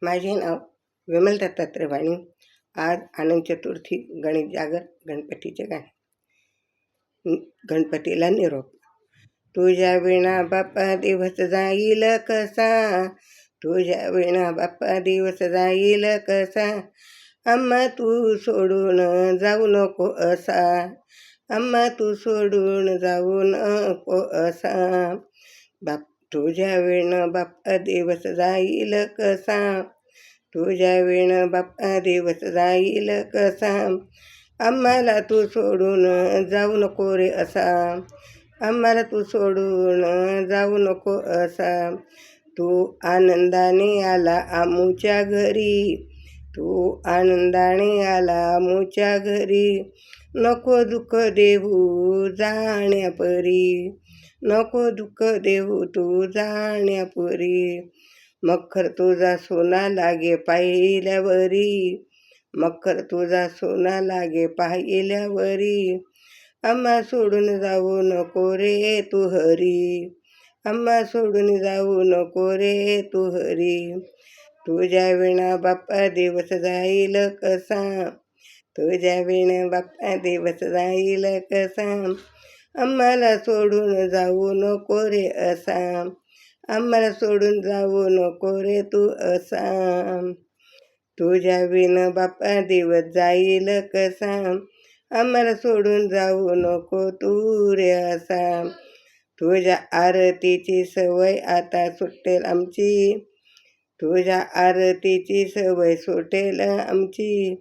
माझे नाव विमल दत्तात्रय वाणी. आज आनंद चतुर्थी, गणेश जागर, गणपतीचे गाणे. गणपतीला निरोप. तुझ्या विणा बाप्पा दिवस जाईल कसा, तुझ्या विणा बाप्पा दिवस जाईल कसा. अम्मा तू सोडून जाऊ नको असा, अम्मा तू सोडून जाऊ नको असा. तुझ्या विण बाप्पा दिवस जाईल कसा, तुझ्या विण बाप्पा दिवस जाईल कसा. आम्हाला तू सोडून जाऊ नको रे असा, आम्हाला तू सोडून जाऊ नको असा. तू आनंदाने आला आमुच्या घरी, तू आनंदाने आला आमुच्या घरी. नको दुःख देऊ जाण्यापरी, नको दुःख देऊ तू जाण्यापुरी. मखर तुझा सोना लागे पाहिल्यावरी, मखर तुझा सोना लागे पाहिल्यावरी. आम्हा सोडून जाऊ नको रे तू हरी, आम्हा सोडून जाऊ नको रे तू हरी. तुझ्या विणा बाप्पा दिवस जाईल कसा, तुझ्या विणा बाप्पा दिवस जाईल कसा. आम्हाला सोडून जाऊ नको रे असा, आम्हाला सोडून जाऊ नको रे तू असा. तुझ्या विण बाप्पा दिवस जाईल कसा, आम्हाला सोडून जाऊ नको तू रे असा. तुझ्या आरतीची सवय आता सुटेल आमची, तुझ्या आरतीची सवय सुटेल आमची.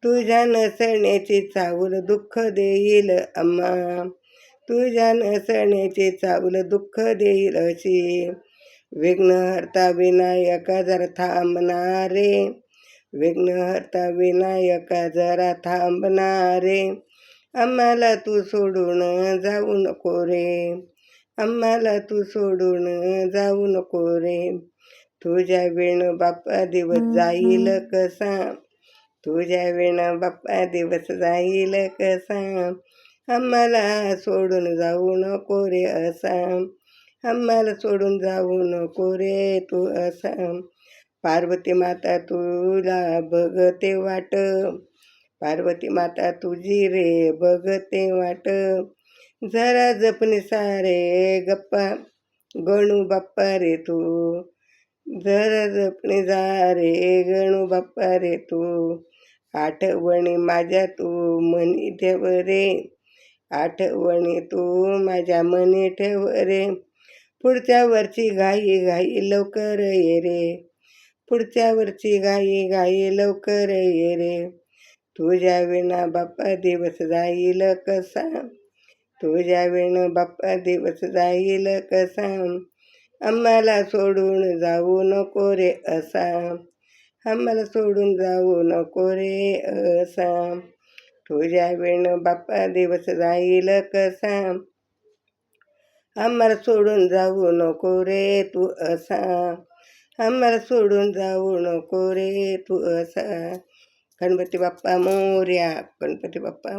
तुझ्या नसण्याची चाहूल दुःख देईल अम्मा, तुझ्या नसण्याची चाहूल दुःख देईल अशी. विघ्नहर्ता विनायका जरा थांबणारे, विघ्नहर्ता विनायका जरा थांबणारे. आम्हाला तू सोडून जाऊ नको रे, आम्हाला तू सोडून जाऊ नको रे. तुझ्या विण बाप्पा दिवस जाईल कसा, तुझ्या विण बाप्पा दिवस जाईल कसा. आम्हाला सोडून जाऊ नको रे असा, आम्हाला सोडून जाऊ नको रे तू असा. पार्वती माता तुला बघते वाट, पार्वती माता तुझी रे बघते वाट. जरा जपणी सारे गप्पा गणू बाप्पा रे तू, जरा जपणी जा रे गणू बाप्पा रे तू. आठवणी माझ्या तू मनी ठेव रे, आठवणी तू माझ्या मनी ठेव रे. पुढच्या वर्षी घाई घाई लवकर ये रे, पुढच्या वर्षी घाई घाई लवकर ये रे. तुझ्या विणा बाप्पा दिवस जाईल कसा, तुझ्या विण बाप्पा दिवस जाईल कसा. आम्हाला सोडून जाऊ नको रे असा, आम्हाला सोडून जाऊ नको रे असा. तुझ्या विण बाप्पा दिवस जाईल कसा, आम्हाला सोडून जाऊ नको रे तू असा, आम्हाला सोडून जाऊ नको रे तू असा. गणपती बाप्पा मोरया, गणपती बाप्पा